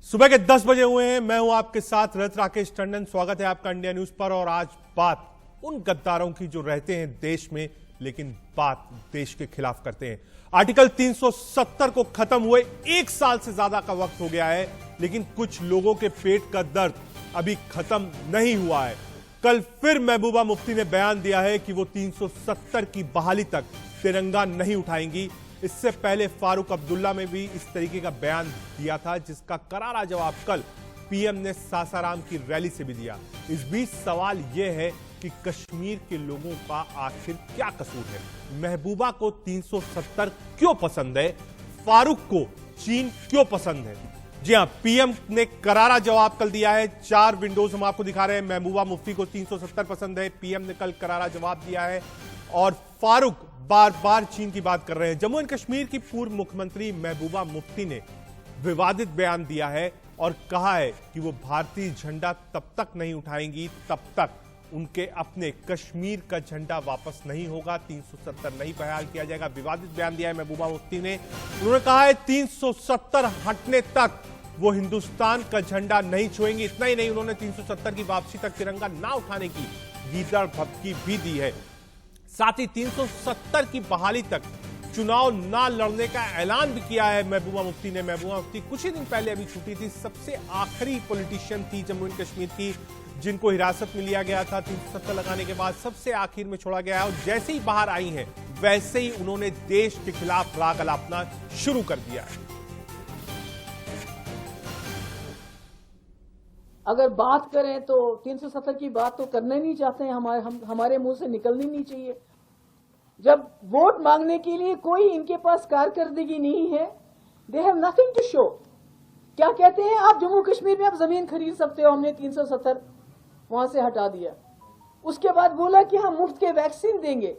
सुबह के 10 बजे हुए हैं। मैं हूं आपके साथ रथ राकेश टंडन। स्वागत है आपका इंडिया न्यूज पर। और आज बात उन गद्दारों की जो रहते हैं देश में लेकिन बात देश के खिलाफ करते हैं। आर्टिकल 370 को खत्म हुए 1 साल से ज्यादा का वक्त हो गया है, लेकिन कुछ लोगों के पेट का दर्द अभी खत्म नहीं हुआ है। कल फिर महबूबा मुफ्ती ने बयान दिया है कि वो 370 की बहाली तक तिरंगा नहीं उठाएंगी। इससे पहले फारूक अब्दुल्ला ने भी इस तरीके का बयान दिया था, जिसका करारा जवाब कल पीएम ने सासाराम की रैली से भी दिया। इस बीच सवाल यह है कि कश्मीर के लोगों का आखिर क्या कसूर है? महबूबा को 370 क्यों पसंद है? फारूक को चीन क्यों पसंद है? जी हां, पीएम ने करारा जवाब कल दिया है। 4 विंडोज हम आपको दिखा रहे हैं। महबूबा मुफ्ती को 370 पसंद है, पीएम ने कल करारा जवाब दिया है। और फारूक बार बार चीन की बात कर रहे हैं। जम्मू एंड कश्मीर की पूर्व मुख्यमंत्री महबूबा मुफ्ती ने विवादित बयान दिया है और कहा है कि वो भारतीय झंडा तब तक नहीं उठाएंगी तब तक उनके अपने कश्मीर का झंडा वापस नहीं होगा, 370 नहीं बहाल किया जाएगा। विवादित बयान दिया है महबूबा मुफ्ती ने। उन्होंने कहा है 370 हटने तक वो हिंदुस्तान का झंडा नहीं छुएंगी। इतना ही नहीं, उन्होंने 370 की वापसी तक तिरंगा ना उठाने की गीदड़ भभकी भी दी है। साथ ही 370 की बहाली तक चुनाव ना लड़ने का ऐलान भी किया है महबूबा मुफ्ती ने। महबूबा मुफ्ती कुछ ही दिन पहले अभी छुट्टी थी, सबसे आखिरी पॉलिटिशियन थी जम्मू एंड कश्मीर की जिनको हिरासत में लिया गया था। 370 लगाने के बाद सबसे आखिर में छोड़ा गया है और जैसे ही बाहर आई हैं वैसे ही उन्होंने देश के खिलाफ राग अलापना शुरू कर दिया है। अगर बात करें तो 370 की बात तो करना नहीं चाहते हैं, हमारे मुंह से निकलनी नहीं चाहिए। जब वोट मांगने के लिए कोई इनके पास कारकर्दगी नहीं है, they have nothing to show. क्या कहते हैं, आप जम्मू कश्मीर में आप जमीन खरीद सकते हो, हमने 370 वहां से हटा दिया। उसके बाद बोला कि हम मुफ्त के वैक्सीन देंगे,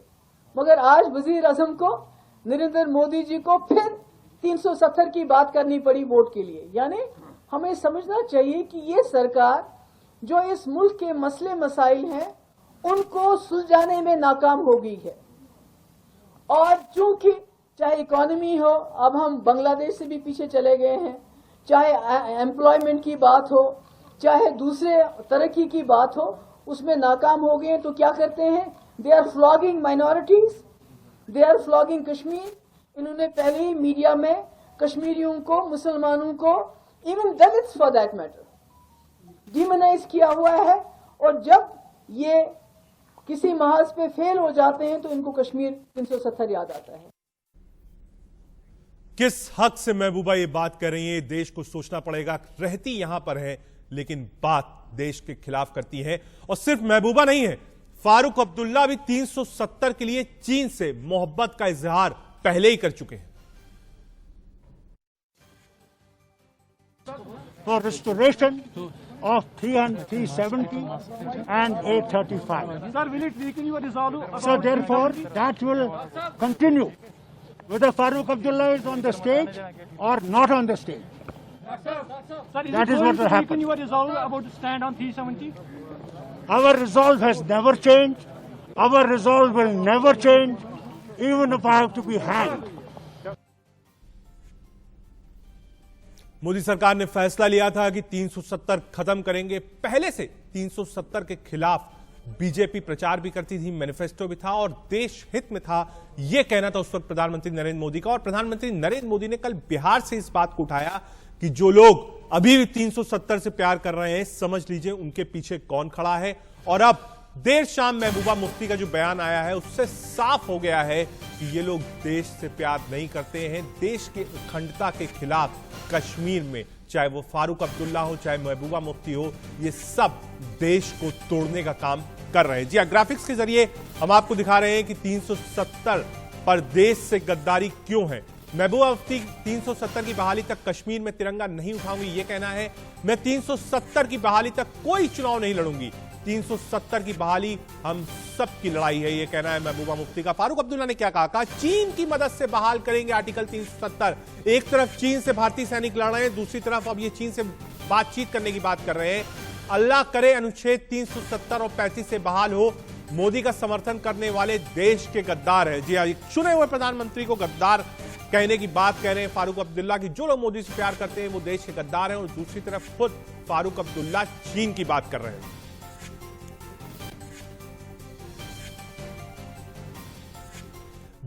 मगर आज वजीर आजम को नरेंद्र मोदी जी को फिर 370 की बात करनी पड़ी वोट के लिए। यानी हमें समझना चाहिए कि ये सरकार जो इस मुल्क के मसले मसाइल हैं उनको सुलझाने में नाकाम हो गई है। और चूंकि चाहे इकोनॉमी हो, अब हम बांग्लादेश से भी पीछे चले गए हैं, चाहे एम्प्लॉयमेंट की बात हो, चाहे दूसरे तरक्की की बात हो, उसमें नाकाम हो गए। तो क्या करते हैं, they are flogging minorities, they are flogging Kashmir. इन्होंने पहले ही मीडिया में कश्मीरियों को, मुसलमानों को, even Dalits for that matter, demonise किया हुआ है। और जब ये किसी महाज पे फेल हो जाते हैं तो इनको कश्मीर 370 याद आता है। किस हक से महबूबा ये बात कर रही है, देश को सोचना पड़ेगा। रहती यहां पर है लेकिन बात देश के खिलाफ करती है। और सिर्फ महबूबा नहीं है, फारूक अब्दुल्ला भी 370 के लिए चीन से मोहब्बत का इजहार पहले ही कर चुके हैं। For restoration of 370 and 835. Sir, will it weaken your resolve? So therefore, that will continue whether Farooq Abdullah is on the stage or not on the stage. Sir, That is what will happen. Weaken your resolve about to stand on 370? Our resolve has never changed. Our resolve will never change, even if I have to be hanged. Modi सरकार ने फैसला लिया था कि 370 खत्म करेंगे। पहले से 370 के खिलाफ बीजेपी प्रचार भी करती थी, मैनिफेस्टो भी था और देश हित में था, यह कहना था उस वक्त प्रधानमंत्री नरेंद्र मोदी का। और प्रधानमंत्री नरेंद्र मोदी ने कल बिहार से इस बात को उठाया कि जो लोग अभी भी 370 से प्यार कर रहे हैं, समझ लीजिए उनके पीछे कौन खड़ा है। और अब देर शाम महबूबा मुफ्ती का जो बयान आया है उससे साफ हो गया है कि ये लोग देश से प्यार नहीं करते हैं। देश के अखंडता के खिलाफ कश्मीर में, चाहे वो फारूक अब्दुल्ला हो, चाहे महबूबा मुफ्ती हो, ये सब देश को तोड़ने का काम कर रहे हैं। जी हां, ग्राफिक्स के जरिए हम आपको दिखा रहे हैं कि 370 पर देश से गद्दारी क्यों है। महबूबा मुफ्ती 370 की बहाली तक कश्मीर में तिरंगा नहीं उठाऊंगी, ये कहना है। मैं 370 की बहाली तक कोई चुनाव नहीं लड़ूंगी, 370 की बहाली हम सब की लड़ाई है, यह कहना है महबूबा मुफ्ती का। फारूक अब्दुल्ला ने क्या कहा, चीन की मदद से बहाल करेंगे आर्टिकल 370। एक तरफ चीन से भारतीय सैनिक लड़ रहे हैं, दूसरी तरफ अब ये चीन से बातचीत करने की बात कर रहे हैं। अल्लाह करे अनुच्छेद 370 और 35 से बहाल हो। मोदी का समर्थन करने वाले देश के गद्दार है। जी हाँ, चुने हुए प्रधानमंत्री को गद्दार कहने की बात कह रहे हैं फारूक अब्दुल्ला की जो लोग मोदी से प्यार करते हैं वो देश के गद्दार हैं, और दूसरी तरफ खुद फारूक अब्दुल्ला चीन की बात कर रहे हैं।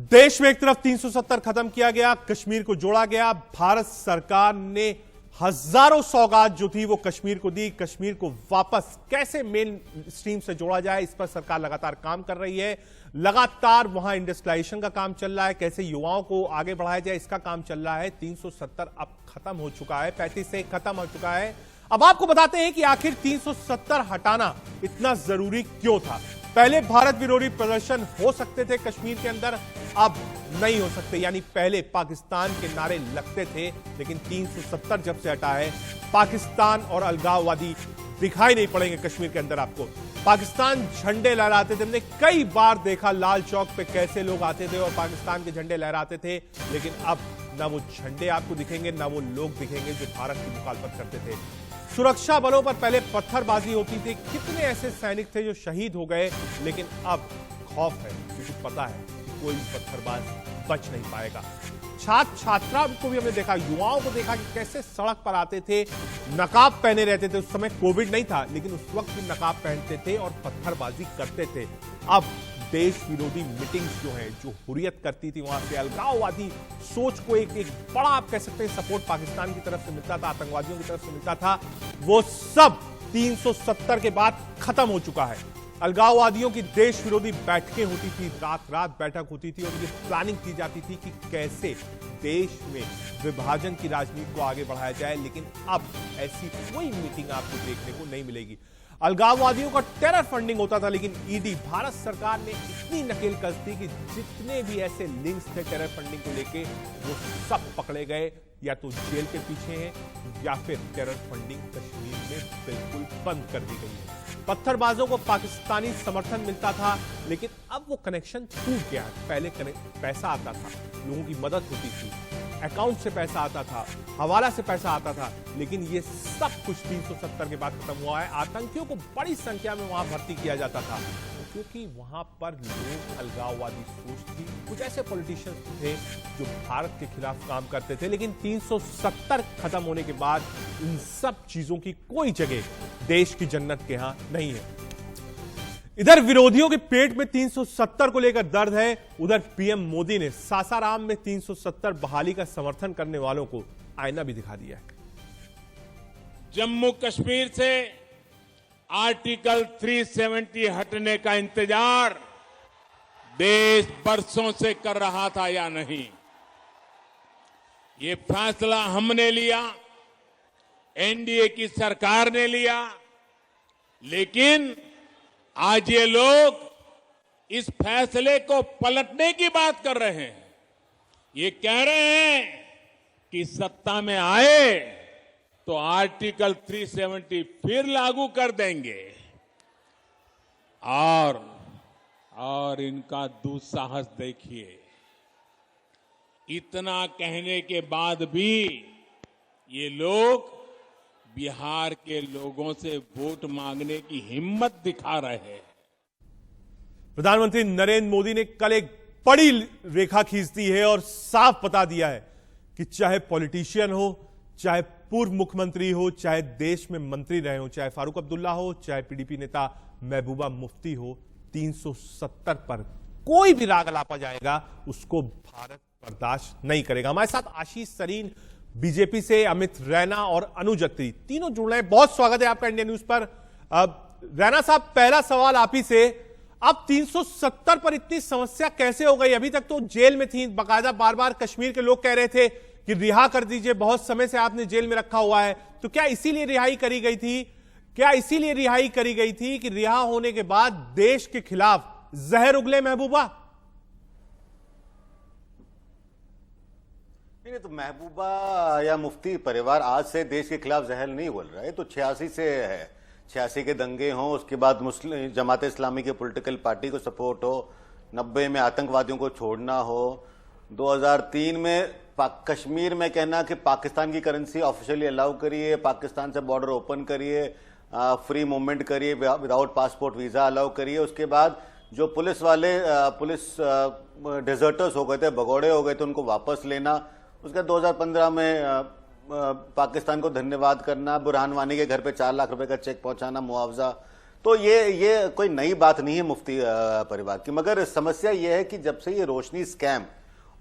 देश में एक तरफ 370 खत्म किया गया, कश्मीर को जोड़ा गया, भारत सरकार ने हजारों सौगात जो थी वो कश्मीर को दी। कश्मीर को वापस कैसे मेन स्ट्रीम से जोड़ा जाए इस पर सरकार लगातार काम कर रही है। लगातार वहां इंडस्ट्रियलाइजेशन का काम चल रहा है, कैसे युवाओं को आगे बढ़ाया जाए इसका काम चल रहा है। 370 अब खत्म हो चुका है, 35 से खत्म हो चुका है। अब आपको बताते हैं कि आखिर 370 हटाना इतना जरूरी क्यों था। पहले भारत विरोधी प्रदर्शन हो सकते थे कश्मीर के अंदर, अब नहीं हो सकते। यानी पहले पाकिस्तान के नारे लगते थे, लेकिन 370 जब से हटा है पाकिस्तान और अलगाववादी दिखाई नहीं पड़ेंगे कश्मीर के अंदर आपको। पाकिस्तान झंडे लहराते थे, हमने कई बार देखा लाल चौक पे कैसे लोग आते थे और पाकिस्तान के झंडे लहराते थे, लेकिन अब ना वो झंडे आपको दिखेंगे ना वो लोग दिखेंगे जो भारत की मुखालफत करते थे। सुरक्षा बलों पर पहले पत्थरबाजी होती थी, कितने ऐसे सैनिक थे जो शहीद हो गए, लेकिन अब खौफ है क्योंकि पता है कि कोई पत्थरबाज बच नहीं पाएगा। छात्र छात्रा को भी हमने देखा, युवाओं को देखा कि कैसे सड़क पर आते थे, नकाब पहने रहते थे। उस समय कोविड नहीं था, लेकिन उस वक्त भी नकाब पहनते थे और पत्थरबाजी करते थे। अब देश विरोधी मीटिंग्स जो है, जो हुर्रियत करती थी वहां से अलगाववादी सोच को एक बड़ा आप कह सकते हैं सपोर्ट पाकिस्तान की तरफ से मिलता था, आतंकवादियों की तरफ से मिलता था, वो सब 370 के बाद खत्म हो चुका है। अलगाववादियों की देश विरोधी बैठकें होती थी, रात रात बैठक होती थी और ये प्लानिंग की जाती थी कि कैसे देश में विभाजन की राजनीति को आगे बढ़ाया जाए, लेकिन अब ऐसी कोई मीटिंग आपको देखने को नहीं मिलेगी। अलगाववादियों का टेरर फंडिंग होता था, लेकिन ईडी भारत सरकार ने इतनी नकेल कस दी कि जितने भी ऐसे लिंक्स थे टेरर फंडिंग को लेके वो सब पकड़े गए, या तो जेल के पीछे हैं या फिर टेरर फंडिंग कश्मीर में बिल्कुल बंद कर दी गई है। पत्थरबाजों को पाकिस्तानी समर्थन मिलता था, लेकिन अब वो कनेक्शन टूट गया है। पहले पैसा आता था, लोगों की मदद होती थी, अकाउंट से पैसा आता था, हवाला से पैसा आता था, लेकिन ये सब कुछ 370 के बाद खत्म हुआ है। आतंकियों को बड़ी संख्या में वहां भर्ती किया जाता था क्योंकि वहां पर लोग अलगाववादी सोच थी। कुछ ऐसे पॉलिटिशियंस थे जो भारत के खिलाफ काम करते थे, लेकिन 370 खत्म होने के बाद इन सब चीजों की कोई जगह देश की जन्नत के यहां नहीं है। इधर विरोधियों के पेट में 370 को लेकर दर्द है, उधर पीएम मोदी ने सासाराम में 370 बहाली का समर्थन करने वालों को आईना भी दिखा दिया है। जम्मू कश्मीर से आर्टिकल 370 हटने का इंतजार देश बरसों से कर रहा था या नहीं, ये फैसला हमने लिया, एनडीए की सरकार ने लिया, लेकिन आज ये लोग इस फैसले को पलटने की बात कर रहे हैं। ये कह रहे हैं कि सत्ता में आए तो आर्टिकल 370 फिर लागू कर देंगे, और इनका दुस्साहस देखिए। इतना कहने के बाद भी ये लोग बिहार के लोगों से वोट मांगने की हिम्मत दिखा रहे हैं। प्रधानमंत्री नरेंद्र मोदी ने कल एक बड़ी रेखा खींच दी है और साफ बता दिया है कि चाहे पॉलिटिशियन हो, चाहे पूर्व मुख्यमंत्री हो, चाहे देश में मंत्री रहे हो, चाहे फारूक अब्दुल्ला हो, चाहे पीडीपी नेता महबूबा मुफ्ती हो, 370 पर कोई भी राग लापा जाएगा उसको भारत बर्दाश्त नहीं करेगा। हमारे साथ आशीष सरीन बीजेपी से, अमित रैना और अनुज अत्री तीनों जुड़ रहे हैं। बहुत स्वागत है आपका इंडिया न्यूज पर। रैना साहब, पहला सवाल आप ही से, अब 370 पर इतनी समस्या कैसे हो गई? अभी तक तो जेल में थी, बाकायदा बार बार कश्मीर के लोग कह रहे थे कि रिहा कर दीजिए, बहुत समय से आपने जेल में रखा हुआ है, तो क्या इसीलिए रिहाई करी गई थी? क्या इसीलिए रिहाई करी गई थी कि रिहा होने के बाद देश के खिलाफ जहर उगले महबूबा? नहीं तो महबूबा या मुफ्ती परिवार आज से देश के खिलाफ जहर नहीं बोल रहा है, तो 86 से है। 86 के दंगे हों, उसके बाद मुस्लिम जमात इस्लामी के पॉलिटिकल पार्टी को सपोर्ट हो, 90 में आतंकवादियों को छोड़ना हो, 2003 में कश्मीर में कहना कि पाकिस्तान की करेंसी ऑफिशियली अलाउ करिए, पाकिस्तान से बॉर्डर ओपन करिए, फ्री मूवमेंट करिए, विदाउट पासपोर्ट वीजा अलाउ करिए। उसके बाद जो पुलिस वाले पुलिस डिजर्टर्स हो गए थे, भगोड़े हो गए थे, उनको वापस लेना, उसके 2015 में पाकिस्तान को धन्यवाद करना, बुरहान वानी के घर पे 4 लाख रुपए का चेक पहुंचाना, मुआवजा। तो ये कोई नई बात नहीं है मुफ्ती परिवार की, मगर समस्या ये है कि जब से ये रोशनी स्कैम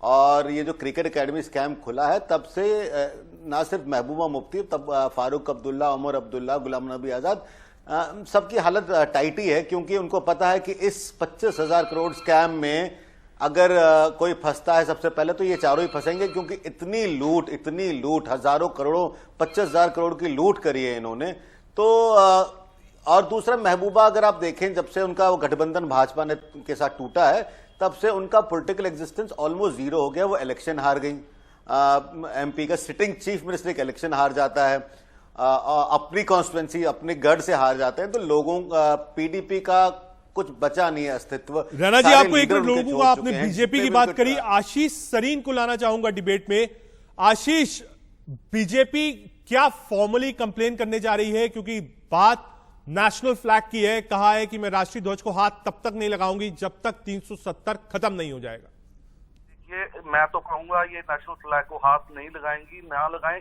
और ये जो क्रिकेट एकेडमी स्कैम खुला है, तब से ना सिर्फ महबूबा मुफ्ती, तब फारूक अब्दुल्ला, उमर अब्दुल्ला, गुलाम नबी आजाद, सबकी हालत टाइट ही है, क्योंकि उनको पता है कि इस 25,000 करोड़ स्कैम में अगर कोई फंसता है सबसे पहले तो ये चारों ही फंसेंगे, क्योंकि इतनी लूट, हजारों करोड़ों, 25,000 करोड़ की लूट करी है इन्होंने। तो और दूसरा, महबूबा अगर आप देखें, जब से उनका वो गठबंधन भाजपा ने के साथ टूटा है, तब से उनका पॉलिटिकल एग्जिस्टेंस ऑलमोस्ट जीरो हो गया। वो इलेक्शन हार गई, एमपी का सिटिंग चीफ मिनिस्टर एक इलेक्शन हार जाता है, अपनी कॉन्स्टिट्यूंसी अपने गढ़ से हार जाते हैं, तो लोगों पीडीपी का कुछ बचा नहीं है अस्तित्व। राणा जी, आपको एक मिनट रोकूंगा, आपने बीजेपी की बात करी, आशीष सरीन को लाना चाहूंगा डिबेट में। आशीष, बीजेपी क्या फॉर्मली कंप्लेन करने जा रही है, क्योंकि बात नेशनल फ्लैग की है, कहा है कि मैं राष्ट्रीय ध्वज को हाथ तब तक नहीं लगाऊंगी जब तक 370 खत्म नहीं हो जाएगा। ये मैं तो कहूंगा ये नेशनल फ्लैग को हाथ नहीं लगाएंगी, ना लगाएं,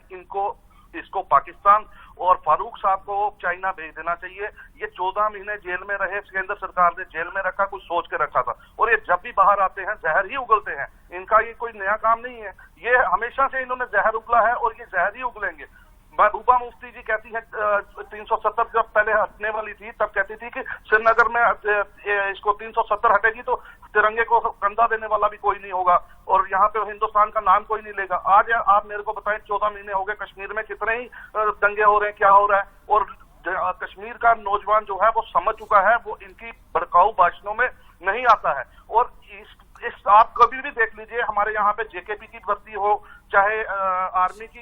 इसको पाकिस्तान और फारूक साहब को चाइना भेज देना चाहिए। ये 14 महीने जेल में रहे, केंद्र सरकार ने जेल में रखा, कुछ सोच के रखा था, और ये जब भी बाहर आते हैं जहर ही उगलते हैं। इनका ये कोई नया काम नहीं है, ये हमेशा से इन्होंने जहर उगला है और ये जहर ही उगलेंगे। महबूबा मुफ्ती जी कहती है 370 जब पहले हटने वाली थी तब कहती थी कि श्रीनगर में इसको 370 हटेगी तो तिरंगे को कंधा देने वाला भी कोई नहीं होगा और यहाँ पे हिंदुस्तान का नाम कोई नहीं लेगा। आज आप मेरे को बताएं, 14 महीने हो गए, कश्मीर में कितने ही दंगे हो रहे हैं, क्या हो रहा है, और कश्मीर का नौजवान जो है वो समझ चुका है, वो इनकी भड़काऊ भाषणों में नहीं आता है। और इस आप कभी भी देख लीजिए, हमारे यहाँ पे जेकेपी की भर्ती हो, चाहे आर्मी की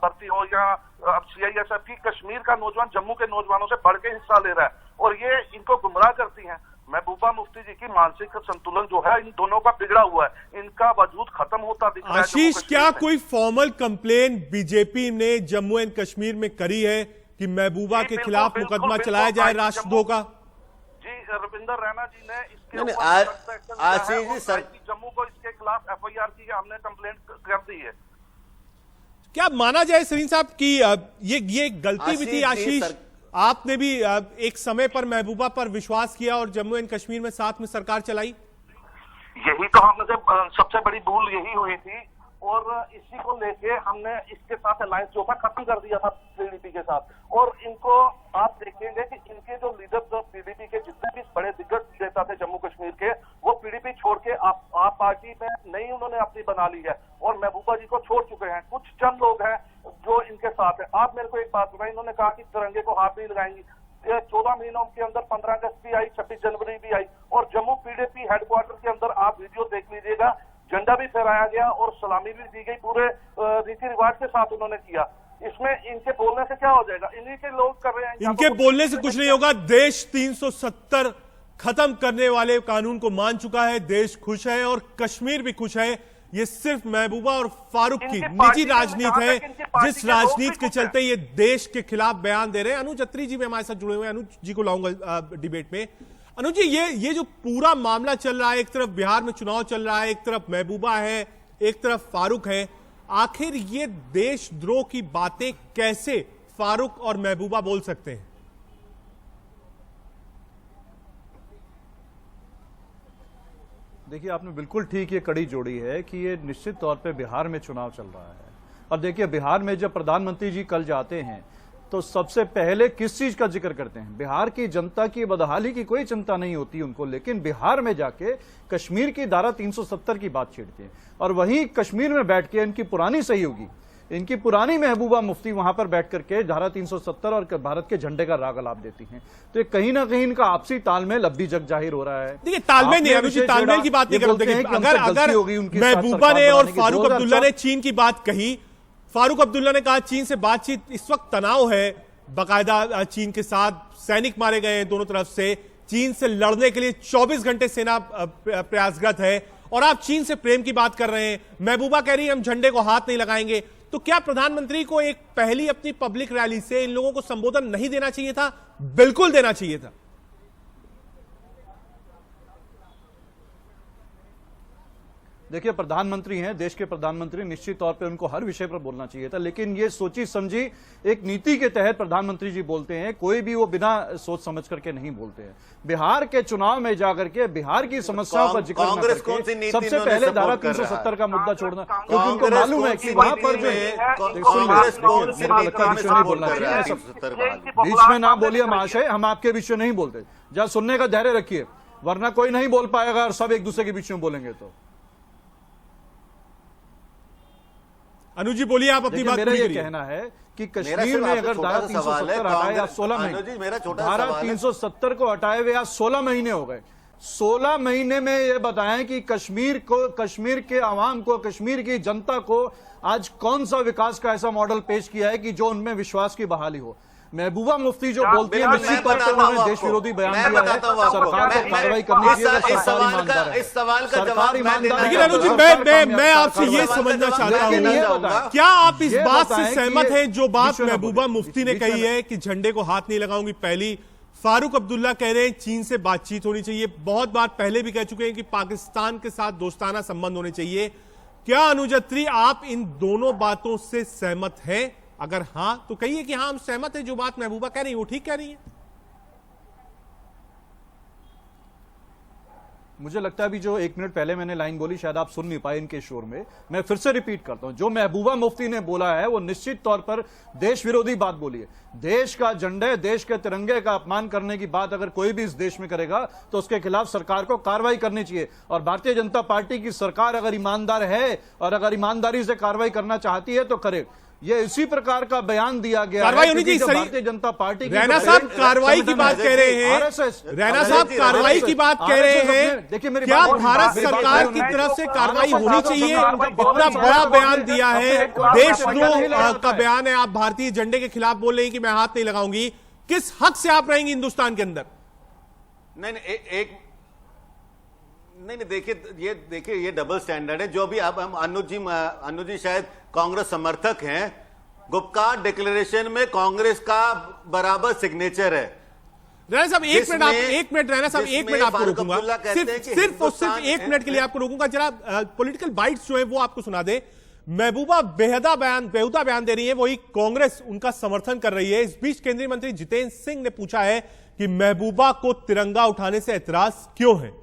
भर्ती हो, या सीआईएसएफ की, कश्मीर का नौजवान जम्मू के नौजवानों से बढ़ के हिस्सा ले रहा है और ये इनको गुमराह करती हैं। महबूबा मुफ्ती जी की मानसिक संतुलन जो है इन दोनों का बिगड़ा हुआ है, इनका वजूद खत्म होता दिख रहा है। आशीष, क्या कोई फॉर्मल कंप्लेन बीजेपी ने जम्मू एंड कश्मीर में करी है कि महबूबा के खिलाफ मुकदमा चलाया जाए राष्ट्रद्रोह का? जी, रविंदर रैना जी ने इसके आशीष जी, सर जम्मू को इसके खिलाफ एफआईआर की हमने कंप्लेंट कर दी है। क्या माना जाए सरीन साहब की ये गलती भी थी? आशीष, आपने भी एक समय पर महबूबा पर विश्वास किया और जम्मू एंड कश्मीर में साथ में सरकार चलाई। यही तो हमने सबसे बड़ी भूल यही हुई थी और इसी को लेके हमने इसके साथ अलायंस जो था खत्म कर दिया था पीडीपी के साथ। और इनको आप देखेंगे कि इनके जो लीडर्स पीडीपी के जितने भी बड़े दिग्गज नेता थे जम्मू कश्मीर के, वो पीडीपी छोड़ के आप पार्टी में नहीं उन्होंने अपनी बना ली है और महबूबा जी को छोड़ चुके हैं। कुछ चंद लोग हैं जो इनके साथ है। आप मेरे को एक बात बताएं, इन्होंने कहा कि तिरंगे को हाथ नहीं लगाएंगी। 14 महीनों के अंदर 15 अगस्त भी आई, 26 जनवरी भी आई और जम्मू पीडीपी हेडक्वार्टर के अंदर आप वीडियो देख लीजिएगा, झंडा भी फहराया गया और सलामी भी दी गई, पूरे रीति रिवाज के साथ उन्होंने किया। इसमें इनके बोलने से क्या हो जाएगा? इन्हीं के लोग कर रहे हैं। इनके बोलने से कुछ नहीं होगा। देश 370 खत्म करने वाले कानून को मान चुका है, देश खुश है और कश्मीर भी खुश है। ये सिर्फ महबूबा और फारूक की निजी राजनीति है, जिस राजनीति के चलते ये देश के खिलाफ बयान दे रहे हैं। अनुज अत्री जी भी हमारे साथ जुड़े हुए हैं, अनुज जी को लाऊंगा डिबेट में। अनुज जी, ये जो पूरा मामला चल रहा है, एक तरफ बिहार में चुनाव चल रहा है, एक तरफ महबूबा है, एक तरफ फारूक है, आखिर ये देशद्रोह की बातें कैसे फारूक और महबूबा बोल सकते हैं? देखिए, आपने बिल्कुल ठीक ये कड़ी जोड़ी है कि ये निश्चित तौर पे बिहार में चुनाव चल रहा है। और देखिए, बिहार में जब प्रधानमंत्री जी कल जाते हैं तो सबसे पहले किस चीज का जिक्र करते हैं? बिहार की जनता की बदहाली की कोई चिंता नहीं होती उनको, लेकिन बिहार में जाके कश्मीर की धारा 370 की बात छेड़ते हैं और वहीं कश्मीर में बैठ के इनकी पुरानी सहयोगी, इनकी पुरानी महबूबा मुफ्ती वहां पर बैठ करके धारा 370 और भारत के झंडे का राग अलाप देती हैं। तो ये कहीं ना कहीं इनका आपसी तालमेल अब भी जग जाहिर हो रहा है। देखिए, तालमेल नहीं, अनुचित तालमेल की बात नहीं कर रहे। अगर महबूबा ने और फारूक अब्दुल्ला ने चीन की बात कही, फारूक अब्दुल्ला ने कहा चीन से बातचीत, इस वक्त तनाव है बाकायदा चीन के साथ, सैनिक मारे गए हैं दोनों तरफ से, चीन से लड़ने के लिए 24 घंटे सेना प्रयासरत है और आप चीन से प्रेम की बात कर रहे हैं। महबूबा कह रही है हम झंडे को हाथ नहीं लगाएंगे। तो क्या प्रधानमंत्री को एक पहली अपनी पब्लिक रैली से इन लोगों को संबोधन नहीं देना चाहिए था? बिल्कुल देना चाहिए था। देखिए, प्रधानमंत्री हैं, देश के प्रधानमंत्री, निश्चित तौर पे उनको हर विषय पर बोलना चाहिए था, लेकिन ये सोची समझी एक नीति के तहत प्रधानमंत्री जी बोलते हैं। कोई भी वो बिना सोच समझ करके नहीं बोलते हैं। बिहार के चुनाव में जाकर के बिहार की समस्याओं पर जिक्र न करके सबसे पहले धारा 370 का मुद्दा छोड़ना, क्योंकि उनको मालूम है कि वहां पर जो नहीं बोलना चाहिए। बीच में ना बोलिए महाशय, हम आपके बीच में नहीं बोलते। जब सुनने का धैर्य रखिए, वरना कोई नहीं बोल पाएगा और सब एक दूसरे के बीच में बोलेंगे। तो अनुज जी बोलिए, आप अपनी बात। मेरा ये कहना है कि कश्मीर में अगर धारा 370 हटाए या 16 महीने, धारा 370 को हटाए हुए आज 16 महीने हो गए। 16 महीने में ये बताएं कि कश्मीर के आवाम को, कश्मीर की जनता को आज कौन सा विकास का ऐसा मॉडल पेश किया है कि जो उनमें विश्वास की बहाली हो। महबूबा मुफ्ती जो बोलती है, निश्चित तौर पर उन्होंने देश विरोधी बयान दिया है। सरकार को कार्रवाई करनी चाहिए। इस सवाल का जवाब लेकिन अनुज जी, मैं आपसे ये समझना चाहता हूँ, क्या आप इस बात से सहमत हैं जो बात महबूबा मुफ्ती ने कही है कि झंडे को हाथ नहीं लगाऊंगी? पहली फारूक अब्दुल्ला कह रहे हैं चीन से बातचीत होनी चाहिए। बहुत बार पहले भी कह चुके हैं कि पाकिस्तान के साथ दोस्ताना संबंध होने चाहिए। क्या अनुजत्री आप इन दोनों बातों से सहमत हैं? अगर हां तो कहिए कि हां हम सहमत हैं, जो बात महबूबा कह रही है वो ठीक कह रही है। मुझे लगता है अभी जो 1 मिनट पहले मैंने लाइन बोली, शायद आप सुन नहीं पाए इनके शोर में। मैं फिर से रिपीट करता हूं, जो महबूबा मुफ्ती ने बोला है वो निश्चित तौर पर देश विरोधी बात बोली है। देश का झंडे, देश के तिरंगे का अपमान करने की बात अगर कोई भी इस देश में करेगा तो उसके खिलाफ सरकार को कार्रवाई करनी चाहिए। और भारतीय जनता पार्टी की सरकार अगर ईमानदार है और अगर ईमानदारी से कार्रवाई करना चाहती है तो करे। ये इसी प्रकार का बयान दिया गया कार्रवाई होनी चाहिए। भारतीय जनता पार्टी की रैना साहब कार्रवाई की बात कह रहे हैं, रैना साहब कार्रवाई की बात कह रहे हैं। देखिए, मेरी क्या भारत सरकार की तरफ से कार्रवाई होनी चाहिए? इतना बड़ा बयान दिया है, देशद्रोह का बयान है, आप भारतीय झंडे के खिलाफ बोल रहे हैं कि मैं हाथ नहीं लगाऊंगी। किस हक से आप रहेंगे हिंदुस्तान के अंदर? नहीं, देखिए ये डबल स्टैंडर्ड है। जो अभी अब हम अनुज जी शायद कांग्रेस समर्थक हैं। गुपकार डिक्लेरेशन में कांग्रेस का बराबर सिग्नेचर है। रैना साहब एक मिनट रैना साहब एक मिनट आपको रोकूंगा, सिर्फ 1 मिनट के लिए आपको रोकूंगा। जरा पॉलिटिकल बाइट्स जो है वो आपको सुना दे। महबूबा बेहुदा बयान दे रही है, वही कांग्रेस उनका समर्थन कर रही है। इस बीच केंद्रीय मंत्री जितेंद्र सिंह ने पूछा है कि महबूबा को तिरंगा उठाने से ऐतराज क्यों है।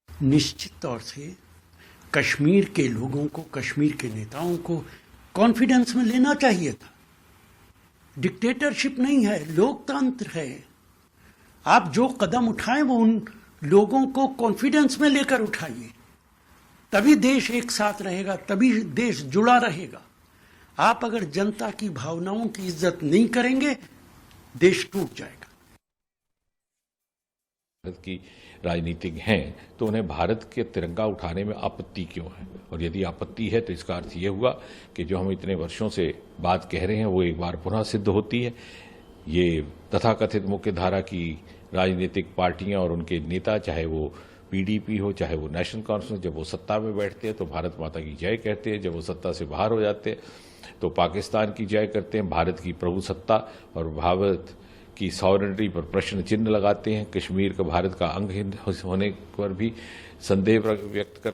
निश्चित तौर से कश्मीर के लोगों को, कश्मीर के नेताओं को कॉन्फिडेंस में लेना चाहिए था। डिक्टेटरशिप नहीं है, लोकतंत्र है। आप जो कदम उठाएं वो उन लोगों को कॉन्फिडेंस में लेकर उठाइए, तभी देश एक साथ रहेगा, तभी देश जुड़ा रहेगा। आप अगर जनता की भावनाओं की इज्जत नहीं करेंगे, देश टूट जाएगा। भारत की राजनीतिक हैं तो उन्हें भारत के तिरंगा उठाने में आपत्ति क्यों है? और यदि आपत्ति है तो इसका अर्थ यह हुआ कि जो हम इतने वर्षों से बात कह रहे हैं वो एक बार पुनः सिद्ध होती है। ये तथाकथित मुख्य धारा की राजनीतिक पार्टियां और उनके नेता, चाहे वो पीडीपी हो चाहे वो नेशनल कॉन्फ्रेंस, जब वो सत्ता में बैठते हैं तो भारत माता की जय कहते हैं, जब वो सत्ता से बाहर हो जाते हैं तो पाकिस्तान की जय करते हैं, भारत की प्रभुसत्ता और भारत की सॉवरेनिटी पर प्रश्न चिन्ह लगाते हैं, कश्मीर का भारत का अंग होने पर भी संदेह व्यक्त कर।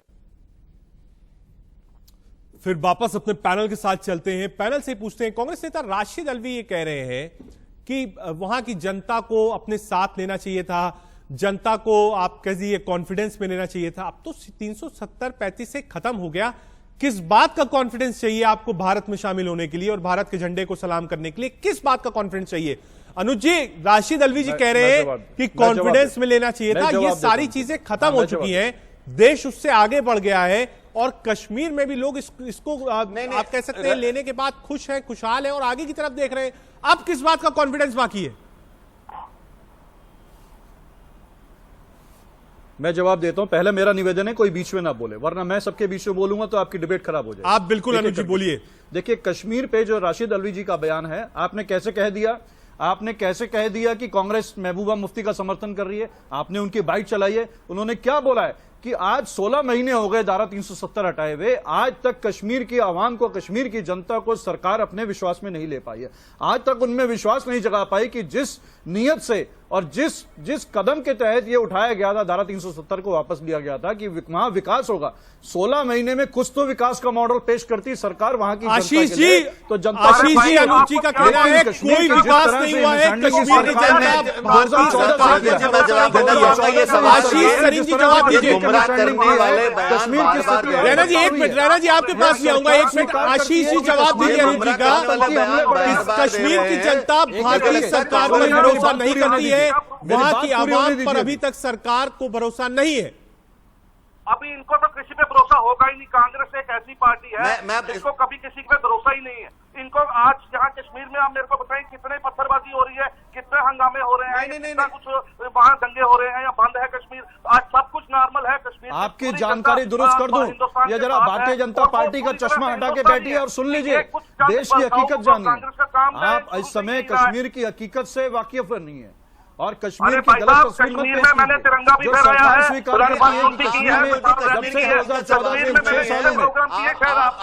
फिर वापस अपने पैनल के साथ चलते हैं। पैनल से पूछते हैं, कांग्रेस नेता राशिद अलवी ये कह रहे हैं कि वहां की जनता को अपने साथ लेना चाहिए था, जनता को आप कह दीजिए कॉन्फिडेंस में लेना चाहिए था। अब तो 370-35 से खत्म हो गया। किस बात का कॉन्फिडेंस चाहिए आपको भारत में शामिल होने के लिए और भारत के झंडे को सलाम करने के लिए? किस बात का कॉन्फिडेंस चाहिए? अनुज जी, राशिद अलवी जी कह रहे हैं कि कॉन्फिडेंस में लेना चाहिए था। ये सारी चीजें खत्म हो चुकी हैं, देश उससे आगे बढ़ गया है और कश्मीर में भी लोग इसको आप कह सकते हैं लेने के बाद खुश हैं, खुशहाल हैं और आगे की तरफ देख रहे हैं। अब किस बात का कॉन्फिडेंस बाकी है? मैं जवाब देता हूं। पहले मेरा निवेदन है कोई बीच में ना बोले, वरना मैं सबके बीच में बोलूंगा तो आपकी डिबेट खराब हो जाएगी। आप बिल्कुल अनुज जी बोलिए। देखिए, कश्मीर पे जो राशिद अलवी जी का बयान है, आपने कैसे कह दिया कि कांग्रेस महबूबा मुफ्ती का समर्थन कर रही है? आपने उनकी बाइट चलाई है। उन्होंने क्या बोला है कि आज 16 महीने हो गए धारा 370 हटाए हुए, आज तक कश्मीर की आवाम को, कश्मीर की जनता को सरकार अपने विश्वास में नहीं ले पाई है। आज तक उनमें विश्वास नहीं जगा पाई कि जिस नीयत से और जिस कदम के तहत ये उठाया गया था, धारा 370 को वापस लिया गया था कि वहां विकास होगा, 16 महीने में कुछ तो विकास का मॉडल पेश करती सरकार वहां की आशीष जनता के लिए। जी, तो जनता आशीष जी, अनुज जी का कहना है कोई विकास नहीं हुआ है, कश्मीर की जनता भारतीय सरकार के आशीष सरीन जी जवाब दीजिए। कश्मीर की स्थिति, रैना जी एक मिनट, रैना जी आपके पास भी आऊंगा, एक मिनट। आशीष जी जवाब दीजिए अनुज जी का। कश्मीर की जनता भारतीय सरकार पर भरोसा नहीं करती है, वहां की आवाम पर अभी तक सरकार को भरोसा नहीं है। अभी इनको तो किसी पे भरोसा होगा ही नहीं। कांग्रेस एक ऐसी पार्टी है जिसको कभी किसी पे भरोसा ही नहीं है। इनको आज यहाँ कश्मीर में आप मेरे को बताएं कितने पत्थरबाजी हो रही है, कितने हंगामे हो रहे हैं, कितना कुछ वहाँ दंगे हो रहे हैं या बंद है कश्मीर, आज सब कुछ नॉर्मल है कश्मीर। आपकी जानकारी दुरुस्त कर दूं, ये जरा भारतीय जनता पार्टी का चश्मा हटा के बैठिए और सुन लीजिए, देश की हकीकत जानिए। आप इस समय कश्मीर की हकीकत से वाकिफ नहीं है और कश्मीर की गलत तस्वीर कश्मीर में मैंने तिरंगा भी फहराया है,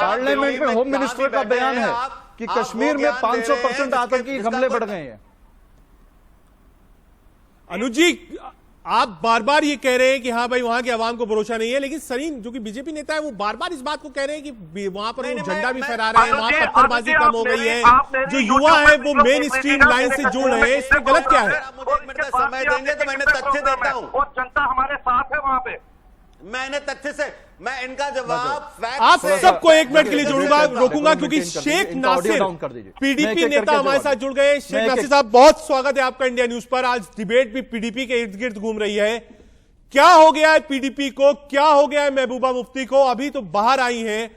पार्लियामेंट में होम मिनिस्टर का बयान है कि कश्मीर में 500% आतंकी हमले बढ़ गए हैं। अनुज जी, आप बार बार ये कह रहे हैं कि हाँ भाई वहां के आवाम को भरोसा नहीं है, लेकिन सरीन जो कि बीजेपी नेता है वो बार बार इस बात को कह रहे हैं कि वहां पर वो झंडा भी फहरा रहे हैं, वहां पत्थरबाजी कम हो गई है, जो युवा है वो मेन स्ट्रीम लाइन से जुड़ रहे हैं, इसमें गलत क्या है? समय देंगे तो मैंने तथ्य देता हूं और जनता हमारे साथ है वहां पे। मैंने तथ्य से, मैं इनका जवाब फैक्ट आप से सबको एक मिनट के लिए जोड़ूंगा, रोकूंगा, क्योंकि शेख नासिर पीडीपी नेता हमारे साथ जुड़ गए। शेख नासिर साहब, बहुत स्वागत है आपका इंडिया न्यूज पर। आज डिबेट भी पीडीपी के इर्द गिर्द घूम रही है। क्या हो गया है पीडीपी को, क्या हो गया है महबूबा मुफ्ती को? अभी तो बाहर आई हैं,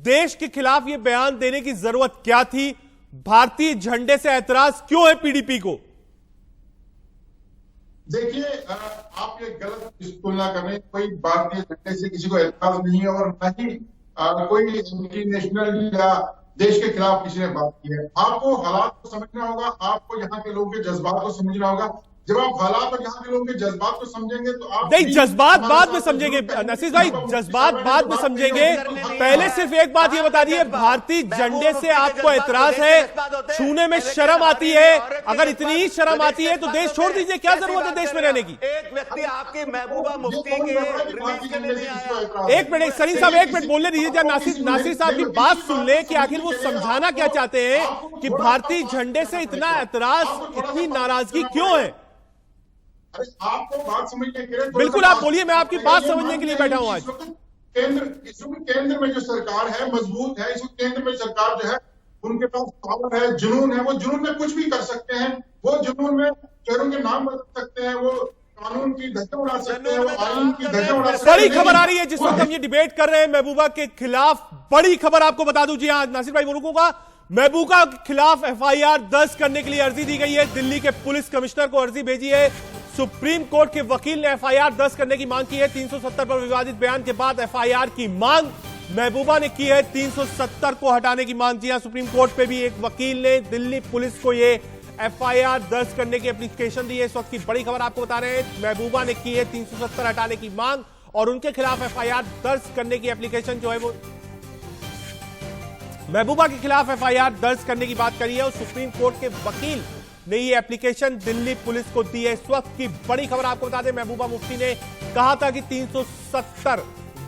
देश के खिलाफ ये बयान देने की जरूरत क्या थी? भारतीय झंडे से ऐतराज क्यों है पीडीपी को? देखिए, आप ये गलत तुलना कर रहे हैं। कोई भारतीय झंडे से किसी को एतराज नहीं है और न ही कोई एंटी नेशनल या देश के खिलाफ किसी ने बात की है। आपको हालात को समझना होगा, आपको यहाँ के लोगों के जज्बात को समझना होगा। जब आप हालात और यहाँ के लोगों के जज्बात को समझेंगे तो आप नहीं, जज्बात बाद में समझेंगे नसीर भाई, जज्बात बाद में समझेंगे। पहले सिर्फ एक बात ये बता दिए, भारतीय झंडे से आपको ऐतराज है, छूने में शर्म आती है। अगर इतनी ही शर्म आती है तो देश छोड़ दीजिए, क्या जरूरत है देश में रहने की? एक व्यक्ति आपकी महबूबा मुफ्ती के रिलीज के लिए नहीं आया। एक मिनट सरीन साहब, एक मिनट बोलने दीजिए, नासिर साहब की बात सुन ले कि आखिर वो समझाना क्या चाहते हैं कि भारतीय झंडे से इतना ऐतराज, इतनी नाराजगी क्यों है? आपको बात समझने के लिए बिल्कुल आप बोलिए, मैं आपकी बात समझने के लिए बैठा हूं। आज केंद्र में जो सरकार है मजबूत है, इस केंद्र में सरकार जो है उनके पास पावर है, जुनून है, वो जुनून में कुछ भी कर सकते हैं। वो जुनून में शहरों के नाम बदल सकते हैं, वो कानून की धज्जियां उड़ा सकते हैं, वो आईन की धज्जियां उड़ा सकते हैं। बड़ी खबर आ रही है जिस वक्त हम ये डिबेट कर रहे हैं महबूबा के खिलाफ, बड़ी खबर आपको बता दूं। जी हाँ नासिर भाई, बोलूंगा महबूबा के खिलाफ एफआईआर दर्ज करने के लिए अर्जी दी गई है। दिल्ली के पुलिस कमिश्नर को अर्जी भेजी है। सुप्रीम कोर्ट के वकील ने एफआईआर दर्ज करने की मांग की है। 370 पर विवादित बयान के बाद एफआईआर की मांग महबूबा ने की है। 370 को हटाने की मांग की है। सुप्रीम कोर्ट पे भी एक वकील ने दिल्ली पुलिस को ये एफआईआर दर्ज करने की एप्लीकेशन दी है। इस वक्त की बड़ी खबर आपको बता रहे हैं, महबूबा ने की है 370 हटाने की मांग और उनके खिलाफ एफआईआर दर्ज करने की एप्लीकेशन जो है वो महबूबा के खिलाफ एफआईआर दर्ज करने की बात करी है और सुप्रीम कोर्ट के वकील ने ये एप्लीकेशन दिल्ली पुलिस को दी है। इस वक्त की बड़ी खबर आपको बता दें, महबूबा मुफ्ती ने कहा था कि 370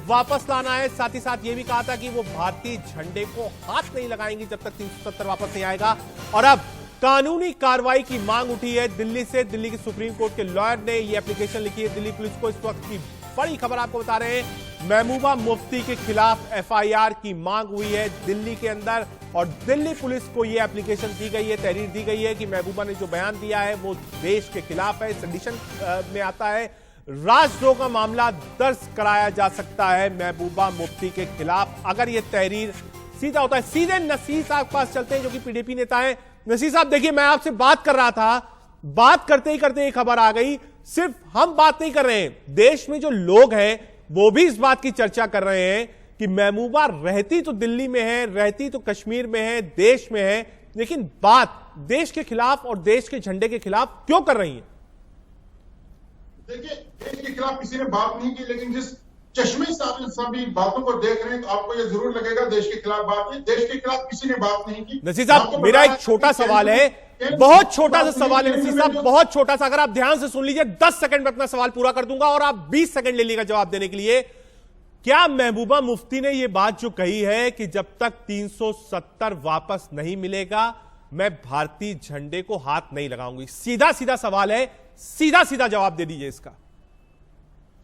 वापस लाना है। साथ ही साथ ये भी कहा था कि वो भारतीय झंडे को हाथ नहीं लगाएंगी जब तक 370 वापस नहीं आएगा। और अब कानूनी कार्रवाई की मांग उठी है दिल्ली से। दिल्ली की सुप्रीम कोर्ट के लॉयर ने ये एप्लीकेशन लिखी है दिल्ली पुलिस को। इस वक्त की बड़ी खबर आपको बता रहे हैं, महबूबा मुफ्ती के खिलाफ एफआईआर की मांग हुई है दिल्ली के अंदर और दिल्ली पुलिस को यह एप्लीकेशन दी गई है, तहरीर दी गई है कि महबूबा ने जो बयान दिया है वो देश के खिलाफ है, सेडिशन में आता है, राजद्रोह का मामला दर्ज कराया जा सकता है महबूबा मुफ्ती के खिलाफ अगर यह तहरीर सीधा होता है। सीधे नसीर साहब के पास चलते हैं जो कि पीडीपी नेता है। नसीर साहब देखिए, मैं आपसे बात कर रहा था, बात करते ही करते एक खबर आ गई। सिर्फ हम बात नहीं कर रहे हैं, देश में जो लोग हैं वो भी इस बात की चर्चा कर रहे हैं कि महबूबा रहती तो दिल्ली में है, रहती तो कश्मीर में है, देश में है, लेकिन बात देश के खिलाफ और देश के झंडे के खिलाफ क्यों कर रही है? देखिए, देश के खिलाफ किसी ने बात नहीं की, लेकिन जिस चश्मे से आप इन सभी बातों को देख रहे हैं तो आपको ये जरूर लगेगा देश के खिलाफ बात है। देश के खिलाफ किसी ने बात नहीं की। नसीर साहब, मेरा एक छोटा सवाल है, बहुत छोटा सा सवाल है नसीर साहब, बहुत छोटा सा। अगर आप ध्यान से सुन लीजिए, 10 सेकंड में अपना सवाल पूरा कर दूंगा और आप 20 सेकंड ले लीजिएगा जवाब देने के लिए। क्या महबूबा मुफ्ती ने यह बात जो कही है कि जब तक 370 वापस नहीं मिलेगा मैं भारतीय झंडे को हाथ नहीं लगाऊंगी? सीधा सीधा सवाल है, सीधा सीधा जवाब दे दीजिए इसका।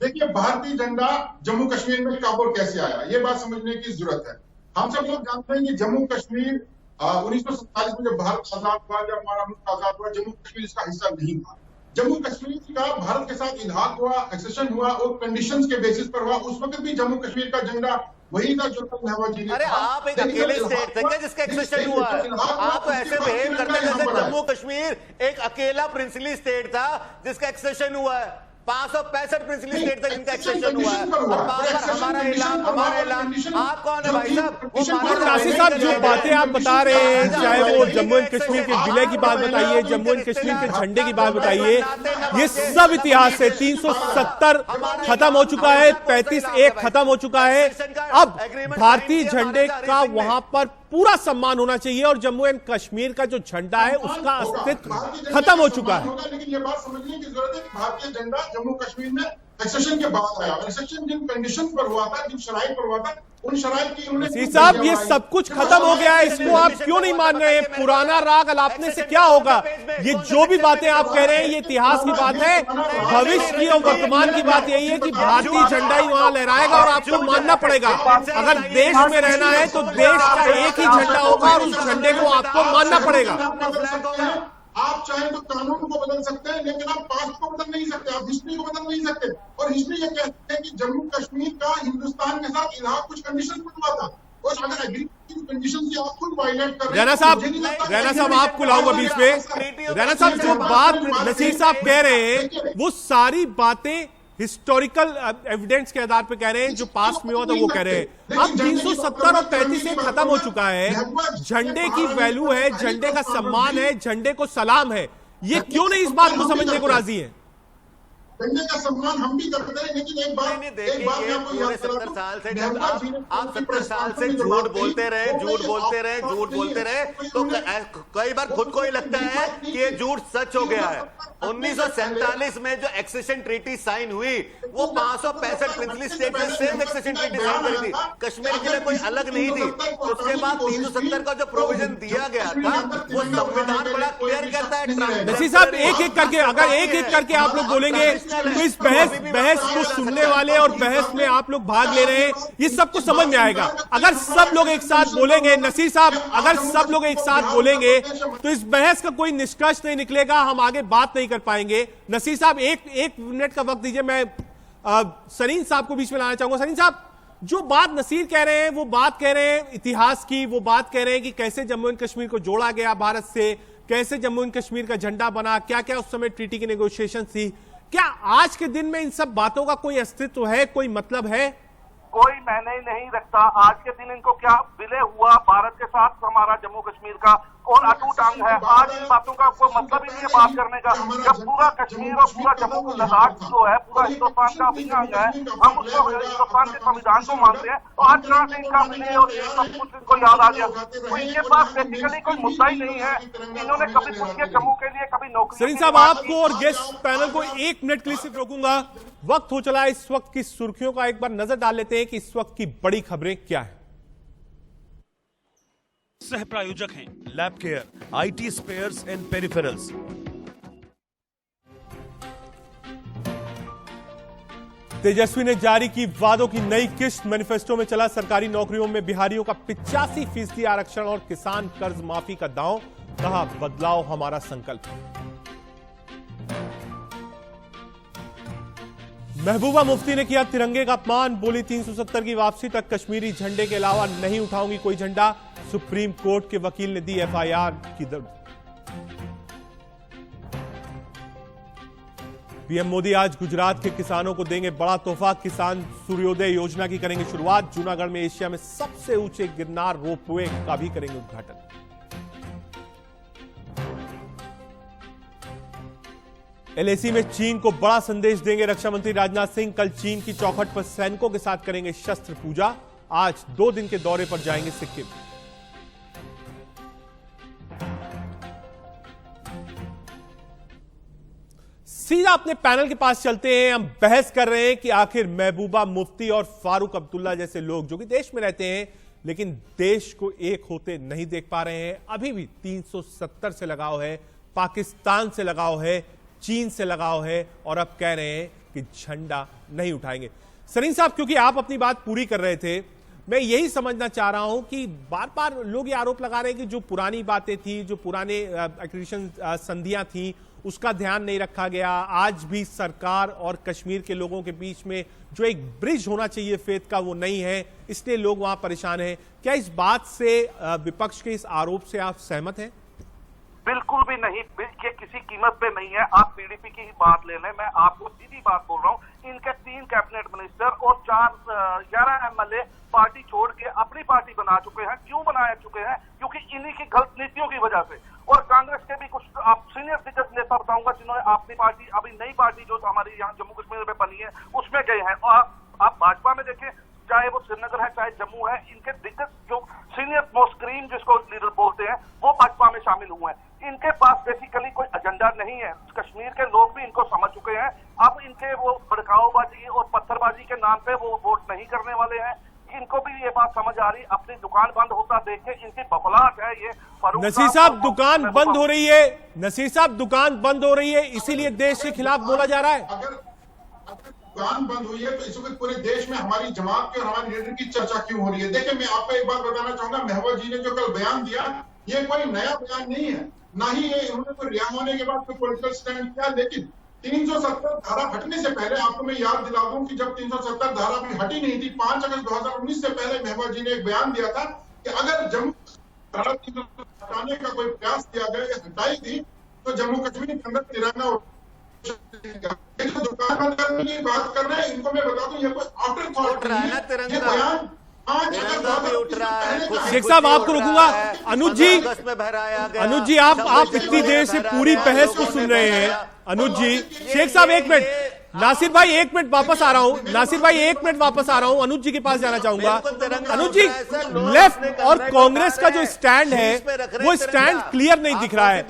देखिए, भारतीय झंडा जम्मू कश्मीर में कब और कैसे आया, ये बात समझने की जरूरत है। हम सब लोग जानते हैं कि जम्मू कश्मीर 1947 में जब भारत आजाद हुआ, जब हमारा मुल्क आजाद हुआ, जम्मू कश्मीर इसका हिस्सा नहीं था। जम्मू कश्मीर का भारत के साथ इल्हाक हुआ, एक्सेशन हुआ और कंडीशंस के बेसिस पर हुआ। उस वक्त भी जम्मू कश्मीर का झंडा वही था जो नेहरू जी ने। अरे आप एक अकेले स्टेट थे क्या जिसका एक्सेशन हुआ है? आप तो ऐसे बिहेव करते हैं जैसे जम्मू कश्मीर एक अकेला प्रिंसली स्टेट था जिसका एक्सेशन हुआ है। 565 प्रिंसली स्टेट था जिनका एक्सेशन हुआ है। और बार-बार हमारा ऐलान, आप कौन है भाई साहब? नासिर साहब, जो बातें आप बता रहे हैं, चाहे वो जम्मू एंड कश्मीर के विलय की बात बताइए, जम्मू एंड कश्मीर के झंडे की बात बताइए, ये सब इतिहास है। 370 खत्म हो चुका है, 35 खत्म हो चुका है। अब भारतीय झंडे का वहां पर पूरा सम्मान होना चाहिए और जम्मू एंड कश्मीर का जो झंडा है उसका अस्तित्व खत्म हो चुका है। लेकिन ये बात समझने की जरूरत है कि भारतीय झंडा जम्मू कश्मीर में एक्सेशन के बाद आया और एक्सेशन जिन कंडीशन पर हुआ था, जिन शराइत पर हुआ था, उन शराइत की उन्होंने। साहब, ये सब कुछ खत्म हो गया है, इसको आप क्यों नहीं मान रहे हैं? पुराना राग अलापने से क्या होगा? ये जो भी बातें आप कह रहे हैं ये इतिहास की बात है, भविष्य की और वर्तमान की बात यही है कि भारतीय झंडा ही वहां लहराएगा और आपको मानना पड़ेगा। अगर देश में रहना है तो देश का एक ही झंडा होगा और उस झंडे को आपको मानना पड़ेगा। आप चाहें तो कानून को बदल सकते हैं लेकिन आप पास्ट को बदल नहीं सकते, आप हिस्ट्री को बदल नहीं सकते। और हिस्ट्री ये कहती है कि जम्मू कश्मीर का हिंदुस्तान के साथ इलाहा कुछ कंडीशन पर हुआ था और अगर एग्रीमेंट कंडीशन से आप खुद वायलेट कर रहे हैं। रैना साहब आपको लाऊंगा बीच में। रैना साहब, जो बात नसीर साहब कह रहे हैं वो सारी बातें हिस्टोरिकल एविडेंस के आधार पर कह रहे हैं, जो पास्ट में हुआ था वो कह रहे हैं। अब 370 और 35 खत्म हो चुका है, झंडे की वैल्यू है, झंडे का सम्मान है, झंडे को सलाम है। ये क्यों नहीं इस बात को समझने को राजी है? झंडे का सम्मान हम भी करते हैं लेकिन एक बात मैं आपको याद करा दूं, 70 साल से आप 70 साल से झूठ बोलते रहे तो कई बार खुद को ही लगता है कि ये झूठ सच हो गया है। 1947 में जो एक्सेशन ट्रीटी साइन हुई वो 565 प्रिंसली स्टेट में सेम एक्सेशन ट्रीटी साइन करी थी, कश्मीर के लिए कोई अलग नहीं थी। उसके बाद 370 का जो प्रोविजन दिया गया था वो संविधान बड़ा क्लियर करता है। नसीर साहब, एक एक करके अगर एक एक करके आप लोग बोलेंगे तो इस बहस को सुनने वाले और बहस में आप लोग भाग ले रहे हैं, ये सबको समझ में आएगा। अगर सब लोग एक साथ बोलेंगे, नसीर साहब, अगर सब लोग एक साथ बोलेंगे तो इस बहस का कोई निष्कर्ष नहीं निकलेगा, हम आगे बात नहीं कर पाएंगे। नसीर साहब, एक मिनट का वक्त दीजिए, मैं सलीम साहब को बीच में लाना चाहूंगा। सलीम साहब, जो बात नसीर कह रहे हैं वो बात कह रहे हैं इतिहास की, वो बात कह रहे हैं कि कैसे जम्मू एंड कश्मीर को जोड़ा गया भारत से, कैसे जम्मू एंड कश्मीर का झंडा बना, क्या क्या उस समय ट्रीटी की नेगोशिएशन थी। क्या आज के दिन में इन सब बातों का कोई अस्तित्व है, कोई मतलब है? कोई मायने ही नहीं रखता। आज के दिन इनको क्या विलय हुआ भारत के साथ हमारा जम्मू कश्मीर का और अटूट अंग है। आज इन बातों का कोई मतलब ही नहीं है बात करने का। जब पूरा कश्मीर और पूरा जम्मू लद्दाख जो है पूरा हिंदुस्तान का अभिन्न अंग है, हम उसको हिंदुस्तान के संविधान को मानते हैं। तो आज कहाँ से इनका विलय और ये सब कुछ इनको याद आ गया? तो इनके पास बेसिकली कोई मुद्दा ही नहीं है। इन्होंने कभी कुछ किया जम्मू के लिए, कभी नौकरी। सलीम साहब, आपको और गेस्ट पैनल को 1 मिनट के लिए सिर्फ रोकूंगा, वक्त हो चला है। इस वक्त की सुर्खियों का एक बार नजर डाल लेते हैं कि इस वक्त की बड़ी खबरें क्या है। सह प्रायोजक हैं Lab Care, IT spares and peripherals. Tejashwi ने जारी की वादों की नई किस्त, मैनिफेस्टो में चला सरकारी नौकरियों में बिहारियों का 85% आरक्षण और किसान कर्ज माफी का दांव, कहा बदलाव हमारा संकल्प। महबूबा मुफ्ती ने किया तिरंगे का अपमान, बोली 370 की वापसी तक कश्मीरी झंडे के अलावा नहीं उठाऊंगी कोई झंडा। सुप्रीम कोर्ट के वकील ने दी FIR की दर्ज। पीएम मोदी आज गुजरात के किसानों को देंगे बड़ा तोहफा, किसान सूर्योदय योजना की करेंगे शुरुआत। जूनागढ़ में एशिया में सबसे ऊंचे गिरनार रोपवे का भी करेंगे उद्घाटन। एलएसी में चीन को बड़ा संदेश देंगे रक्षा मंत्री राजनाथ सिंह। कल चीन की चौखट पर सैनिकों के साथ करेंगे शस्त्र पूजा। आज 2 दिन के दौरे पर जाएंगे सिक्किम। सीधा अपने पैनल के पास चलते हैं। हम बहस कर रहे हैं कि आखिर महबूबा मुफ्ती और फारूक अब्दुल्ला जैसे लोग जो कि देश में रहते हैं लेकिन देश को एक होते नहीं देख पा रहे हैं। अभी भी 370 से लगाव है, पाकिस्तान से लगाव है, चीन से लगाव है और अब कह रहे हैं कि झंडा नहीं उठाएंगे। सरीन साहब, क्योंकि आप अपनी बात पूरी कर रहे थे, मैं यही समझना चाह रहा हूं कि बार बार लोग ये आरोप लगा रहे हैं कि जो पुरानी बातें थी, जो पुराने एक्विजिशन संधियां थी, उसका ध्यान नहीं रखा गया। आज भी सरकार और कश्मीर के लोगों के बीच में जो एक ब्रिज होना चाहिए फेथ का, वो नहीं है, इसलिए लोग वहां परेशान हैं। क्या इस बात से, विपक्ष के इस आरोप से आप सहमत हैं? बिल्कुल भी नहीं, ये किसी कीमत पे नहीं है। आप पीडीपी की ही बात ले लें, मैं आपको सीधी बात बोल रहा हूँ। इनके 3 कैबिनेट मिनिस्टर और 11 एमएलए पार्टी छोड़ के अपनी पार्टी बना चुके हैं। क्यों बना चुके हैं? क्योंकि इन्हीं की गलत नीतियों की वजह से। और कांग्रेस के भी कुछ आप सीनियर दिग्गज नेता बताऊंगा जिन्होंने अपनी पार्टी, अभी नई पार्टी जो हमारी यहाँ जम्मू कश्मीर में बनी है, उसमें गए हैं। और आप भाजपा में देखें, चाहे वो श्रीनगर है चाहे जम्मू है, इनके दिग्गज जो सीनियर मोस्ट क्रीम जिसको लीडर बोलते हैं, वो भाजपा में शामिल हुए हैं। इनके पास बेसिकली कोई एजेंडा नहीं है। कश्मीर के लोग भी इनको समझ चुके हैं। अब इनके वो भड़काऊबाजी और पत्थरबाजी के नाम पे वो वोट नहीं करने वाले हैं। इनको भी ये बात समझ आ रही, अपनी दुकान बंद होता देख के इनकी बबलाहट है। ये नसीर साहब, दुकान बंद हो रही है, नसीर साहब दुकान बंद हो रही है, इसीलिए देश के खिलाफ बोला जा रहा है। अगर दुकान बंद हुई है तो इस वक्त पूरे देश में हमारी जमात की और हमारे लीडर की चर्चा क्यों हो रही है? देखिए, मैं आपको एक बात बताना चाहूंगा, महबूबा जी ने जो कल बयान दिया, ये कोई नया बयान नहीं है, ना ही ये इन्होंने कोई रिहा होने के बाद कोई पॉलिटिकल स्टैंड किया। लेकिन 370 धारा हटने से पहले आपको मैं याद दिला दूं कि जब 370 धारा भी हटी नहीं थी, 5 अगस्त 2019 से पहले महबूबा जी ने एक बयान दिया था कि अगर जम्मू धारा 370 हटाने का कोई प्रयास किया गया या हटाई थी तो जम्मू कश्मीर के अंदर तिरंगा दुकान बंद करने की बात कर रहे हैं। इनको मैं बता दूं, ये कोई आफ्टर थॉट नहीं है। ये बयान शेख साहब, आपको रुकूंगा। अनुज जी, आप इतनी देर से पूरी बहस को सुन रहे हैं। अनुज जी, शेख साहब 1 मिनट, नासिर भाई 1 मिनट वापस आ रहा हूं। नासिर भाई 1 मिनट वापस आ रहा हूं, अनुज जी के पास जाना चाहूंगा। अनुज जी, लेफ्ट और कांग्रेस का जो स्टैंड है वो स्टैंड क्लियर नहीं दिख रहा है।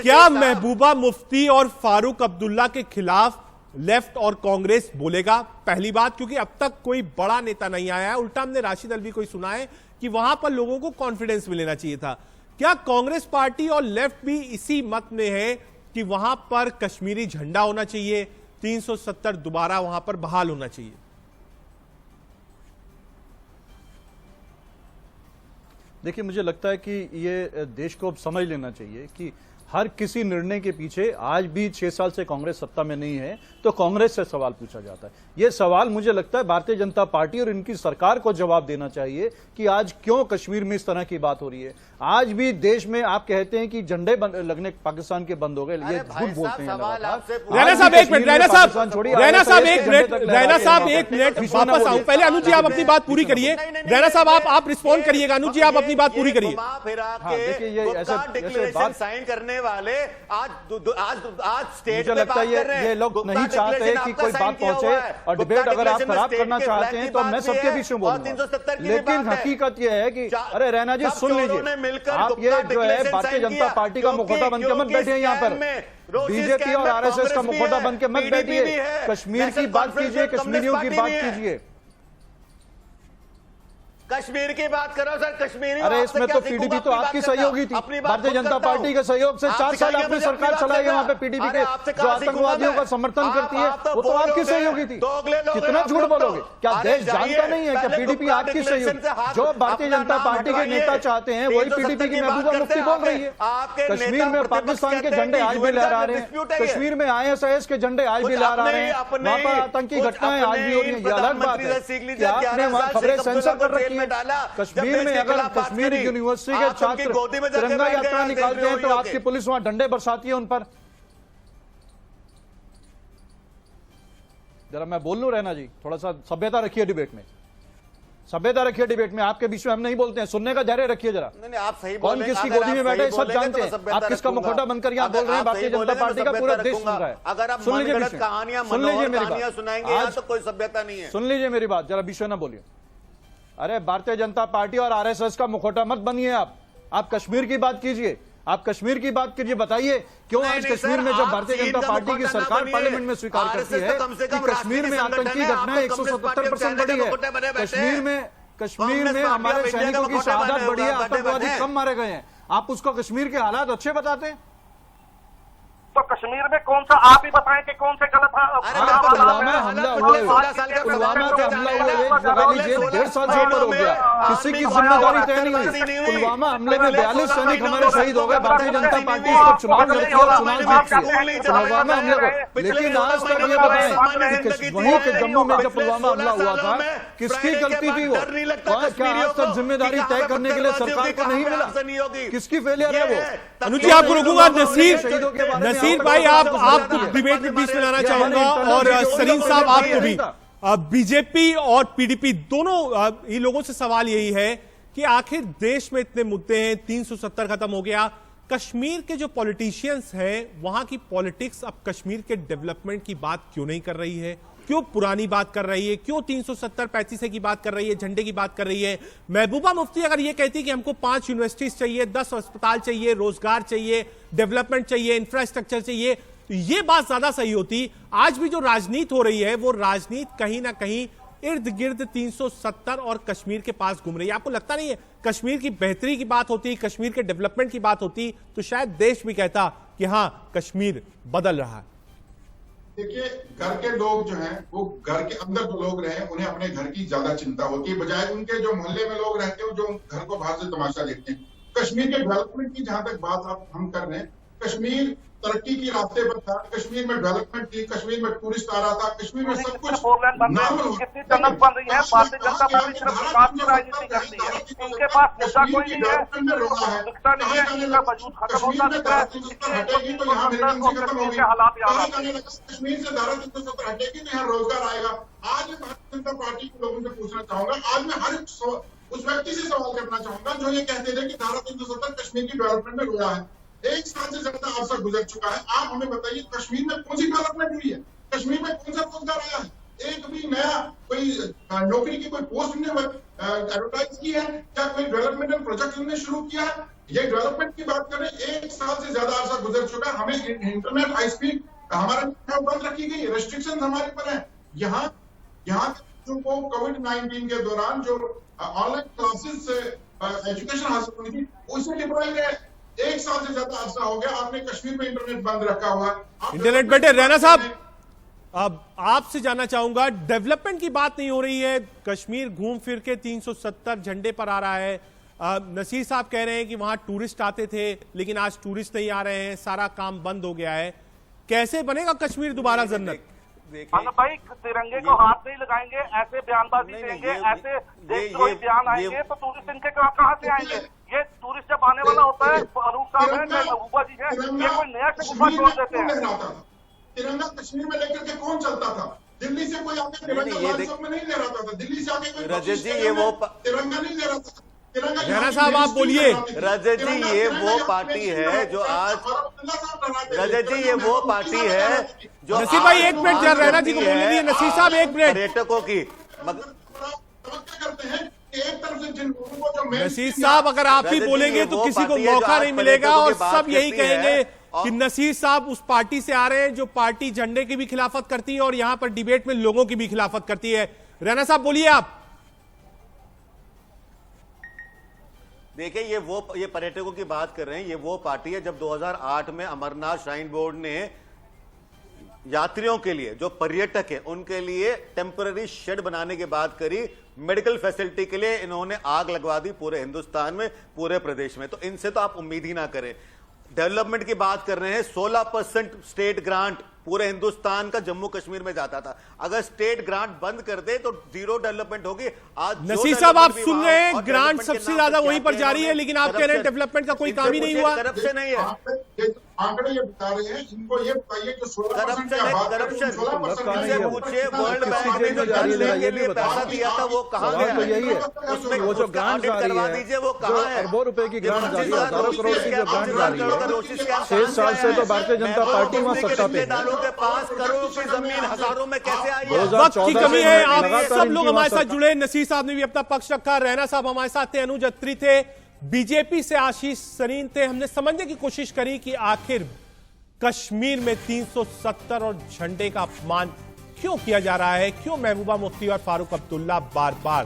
क्या महबूबा मुफ्ती और फारूक अब्दुल्ला के खिलाफ लेफ्ट और कांग्रेस बोलेगा? पहली बात, क्योंकि अब तक कोई बड़ा नेता नहीं आया है। उल्टा हमने राशिद अलवी को सुना है कि वहां पर लोगों को कॉन्फिडेंस मिलना चाहिए था। क्या कांग्रेस पार्टी और लेफ्ट भी इसी मत में है कि वहां पर कश्मीरी झंडा होना चाहिए, 370 दोबारा वहां पर बहाल होना चाहिए? देखिए, मुझे लगता है कि ये देश को अब समझ लेना चाहिए कि हर किसी निर्णय के पीछे, आज भी 6 साल से कांग्रेस सत्ता में नहीं है तो कांग्रेस से सवाल पूछा जाता है। यह सवाल मुझे लगता है भारतीय जनता पार्टी और इनकी सरकार को जवाब देना चाहिए कि आज क्यों कश्मीर में इस तरह की बात हो रही है। आज भी देश में आप कहते हैं कि झंडे लगने पाकिस्तान के बंद हो गए, ये झूठ बोलते हैं। रैना साहब 1 मिनट, रैना साहब 1 मिनट वापस आऊं। पहले अनुज जी आप अपनी बात पूरी करिए। रैना साहब आप रिस्पॉन्ड करिएगा। अनुज जी आप अपनी बात पूरी करिए। देखिए, ये ऐसे बात साइन करने वाले आज स्टेट मुझे लगता है ये लोग नहीं चाहते हैं कि कोई बात पहुंचे और डिबेट अगर आप खराब करना चाहते हैं तो मैं सबके बीच में बोलूंगा। लेकिन हकीकत यह है कि अरे रैना जी सुन लीजिए, आप ये जो है भारतीय जनता पार्टी का मुखौटा बन के मत बैठिए यहाँ पर, बीजेपी और आरएसएस का मुखौटा बन के मत बैठिए। कश्मीर की बात कीजिए, कश्मीरियों की बात कीजिए। कश्मीर की बात करो सर, कश्मीरी। अरे इसमें तो पीडीपी तो आपकी सहयोगी थी, भारतीय जनता पार्टी के सहयोग से 4 साल आपने सरकार चलाई है। वहां पे पीडीपी के जो आतंकवादियों का समर्थन करती है वो तो आपकी सहयोगी थी। कितना झूठ बोलोगे? क्या देश जानता नहीं है कि पीडीपी आपकी सहयोगी? जो भारतीय जनता पार्टी के नेता चाहते हैं वही पीडीपी की महबूबा मुफ्ती बोल रही है। कश्मीर में पाकिस्तान के झंडे आज भी लहरा रहे हैं, कश्मीर में आईएसआईएस के झंडे आज भी लहरा रहे हैं, वहां पर आतंकी घटनाएं आज भी हो रही है। ये अलग बात है कि आपने वहां खबरें सेंसर कर रखी है। कश्मीर में अगर कश्मीर यूनिवर्सिटी के छात्र तिरंगा यात्रा निकालते हैं तो आपकी पुलिस वहां डंडे बरसाती है उन पर। जरा मैं बोल लूं रैना जी, थोड़ा सा सभ्यता रखिए डिबेट में। सभ्यता रखिए डिबेट में। आपके बीच में हम नहीं बोलते हैं, सुनने का धैर्य रखिए जरा। नहीं आप सही कौन किसकी गोदी में बैठे सब जानते हैं। आप किसका मुखौटा बनकर यहाँ बोल रहे हैं? भारतीय जनता पार्टी का पूरा देश सुन रहा है। अगर आप सुन लीजिए कहानियां सुन लीजिए मेरी कहानियां बात, सुनाएंगे यहाँ तो कोई सभ्यता नहीं है। सुन लीजिए मेरी बात, जरा बीच में ना बोलिए। अरे भारतीय जनता पार्टी और आरएसएस का मुखौटा मत बनिए आप कश्मीर की बात कीजिए, आप कश्मीर की बात कीजिए। बताइए क्यों आज कश्मीर में जब भारतीय जनता पार्टी की सरकार पार्लियामेंट में स्वीकार करती है कि कश्मीर में आतंकी घटनाएं 177% बढ़ी है, कश्मीर में हमारे सैनिकों की शहादत बढ़ी है, आतंकवादी कम मारे गए हैं, आप उसको कश्मीर के हालात अच्छे बताते हैं? तो कश्मीर में कौन सा आप ही बताएं कि कौन से गलत पुलवामा हमला हुए, पुलवामा का हमला हुए एक जवाबी जेल 1.5 साल से ऊपर हो गया, किसी की जिम्मेदारी तय नहीं हुई। पुलवामा हमले में 42 सैनिक हमारे शहीद हो गए, भारतीय जनता पार्टी इस पर चुनाव लड़ती है और चुनाव जीतती है पुलवामा हमले को। लेकिन आज तक ये बताएं कि वहीं के जम्मू में जब पुलवामा हमला हुआ था किसकी गलती थी? वो क्या आज तक जिम्मेदारी तय करने के लिए सरकार को नहीं मिला? किसकी फेलियर है वो? अनुज जी आपको रोकूंगा। नसीर भाई आप डिबेट में बीच में लाना चाहूंगा और सलीम साहब आपको भी। बीजेपी और पीडीपी दोनों ही लोगों से सवाल यही है कि आखिर देश में इतने मुद्दे हैं, 370 खत्म हो गया, कश्मीर के जो पॉलिटिशियंस हैं वहां की पॉलिटिक्स अब कश्मीर के डेवलपमेंट की बात क्यों नहीं कर रही है? क्यों पुरानी बात कर रही है? क्यों 370-35 की बात कर रही है, झंडे की बात कर रही है? महबूबा मुफ्ती अगर ये कहती कि हमको 5 यूनिवर्सिटीज चाहिए, 10 अस्पताल चाहिए, रोजगार चाहिए, डेवलपमेंट चाहिए, इंफ्रास्ट्रक्चर चाहिए, तो ये बात ज्यादा सही होती। आज भी जो राजनीति हो रही है वो राजनीति कहीं ना कहीं इर्द गिर्द 370 और कश्मीर के पास घूम रही है। आपको लगता नहीं है कश्मीर की बेहतरी की बात होती, कश्मीर के डेवलपमेंट की बात होती तो शायद देश भी कहता कि हां कश्मीर बदल रहा है? देखिए घर के लोग जो हैं वो घर के अंदर जो लोग रहे उन्हें अपने घर की ज्यादा चिंता होती है बजाय उनके जो मोहल्ले में लोग रहते हैं जो घर को बाहर से तमाशा देखते हैं। कश्मीर के डेवलपमेंट की जहां तक बात हम कर रहे हैं, कश्मीर तरक्की की रास्ते पर था, कश्मीर में डेवलपमेंट थी, कश्मीर में टूरिस्ट आ रहा था, कश्मीर में सब कुछ कितनी जन्नत बन रही है। भारतीय जनता पार्टी सिर्फ विकास की राजनीति करती है, इनके पास मुद्दा कोई नहीं है, दिखता नहीं है, इनका वजूद खत्म होता दिख रहा है। हालात याद आते हैं। कश्मीर से धारा 370 हटेगी तो यहाँ रोजगार आएगा। आज मैं भारतीय जनता पार्टी के लोगों से पूछना चाहूंगा, आज मैं हर उस व्यक्ति से सवाल करना चाहूंगा जो ये कहते थे कि धारा 370 कश्मीर की डेवलपमेंट में रोड़ा है। 1 साल से ज्यादा अरसा गुजर चुका है, आप हमें बताइए कश्मीर में कौन सी डेवलपमेंट हुई है? कश्मीर में कौन सा रोजगार आया है? एक भी नया कोई नौकरी की कोई पोस्ट ने एडवर्टाइज की है? क्या कोई डेवलपमेंटल प्रोजेक्ट उन्होंने शुरू किया है? ये डेवलपमेंट की बात करें, 1 साल से ज्यादा अरसा गुजर चुका है, हमें इंटरनेट हाई स्पीड हमारे बंद रखी गई, रेस्ट्रिक्शन हमारे पर है। यहाँ को कोविड-19 के दौरान जो ऑनलाइन क्लासेस से एजुकेशन हासिल हुई थी उसे डिप्लॉय है। 1 साल से ज्यादा अरसा हो गया, आपने कश्मीर में इंटरनेट बंद रखा हुआ है। इंटरनेट बेटे रैना साहब, अब आपसे जानना चाहूंगा, डेवलपमेंट की बात नहीं हो रही है, कश्मीर घूम फिर के 370 झंडे पर आ रहा है। नसीर साहब कह रहे हैं कि वहां टूरिस्ट आते थे लेकिन आज टूरिस्ट नहीं आ रहे हैं, सारा काम बंद हो गया है। कैसे बनेगा कश्मीर दोबारा जन्नत? भाई तिरंगे को हाथ नहीं लगाएंगे, ऐसे बयानबाजी करेंगे, ऐसे देशद्रोही बयान आएंगे तो टूरिस्ट इनके कहां से आएंगे? ये टूरिस्ट जब आने वाला होता है, फारूक साहब है, महबूबा जी है, ये कोई नया शगुफा छोड़ देते हैं। तिरंगा कश्मीर में लेकर के कौन चलता था? दिल्ली से कोई आके तिरंगा लाल चौक में नहीं ले रहा था, दिल्ली से आके कोई रजत जी ये वो तिरंगा नहीं ले रहा था। रैना साहब आप बोलिए। रजत जी ये वो पार्टी है जो आज, रजत जी ये वो पार्टी है जो नसीर भाई 1 मिनट जरा रैना जी को बोलने दीजिए। नसीर साहब 1 मिनट। पर्यटकों की करते हैं एक तरफ से जिन लोगों को जो नसीर साहब अगर आप ही बोलेंगे तो किसी को मौका नहीं मिलेगा और सब यही कहेंगे कि नसीर साहब उस पार्टी से आ रहे हैं जो पार्टी झंडे की भी खिलाफत करती है और यहां पर डिबेट में लोगों की भी खिलाफत करती है। रैना साहब बोलिए आप। देखिए ये पर्यटकों की बात कर रहे हैं, ये वो पार्टी है जब 2008 में अमरनाथ श्राइन बोर्ड ने यात्रियों के लिए, जो पर्यटक है उनके लिए टेम्पररी शेड बनाने की बात करी, मेडिकल फैसिलिटी के लिए इन्होंने आग लगवा दी पूरे हिंदुस्तान में, पूरे प्रदेश में। तो इनसे तो आप उम्मीद ही ना करें। डेवलपमेंट की बात कर रहे हैं, 16% स्टेट ग्रांट पूरे हिंदुस्तान का जम्मू कश्मीर में जाता था, अगर स्टेट ग्रांट बंद कर दे तो 0 डेवलपमेंट होगी। आज नसीर साहब आप सुन रहे हैं, ग्रांट सबसे ज्यादा वहीं पर जारी है लेकिन आप कह रहे हैं डेवलपमेंट का कोई काम ही नहीं हुआ। तरफ से नहीं है। आंकड़े ये बता रहे हैं, इनको ये बताइए जो 16% की आबादी है, 16% पूछिए वर्ल्ड बैंक ने जो जल लेने के लिए पैसा दिया था वो कहाँ गया है? यही है उसमें वो जो ग्रांट जा रही करवा है, दीजिए वो कहाँ है? अरबों रुपए की ग्रांट जा रही है, हजारों करोड़ की जो ग्रांट जा रही है, 6 साल से तो भारतीय जनता पार्टी वहां सत्ता पे है। 5 करोड़ की जमीन हजारों में कैसे आई है? वक्त की कमी है। आप लगातार सब लोग इनकी हमारे वहां साथ जुड़े। नसीर साहब ने भी अपना पक्ष रखा, रैना साहब हमारे साथ थे, अनुज अत्री थे, बीजेपी से आशीष सरीन थे। हमने समझने की कोशिश करी कि आखिर कश्मीर में 370 और झंडे का अपमान क्यों किया जा रहा है, क्यों महबूबा मुफ्ती और फारूक अब्दुल्ला बार बार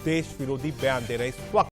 देश विरोधी बयान दे रहे हैं। इस वक्त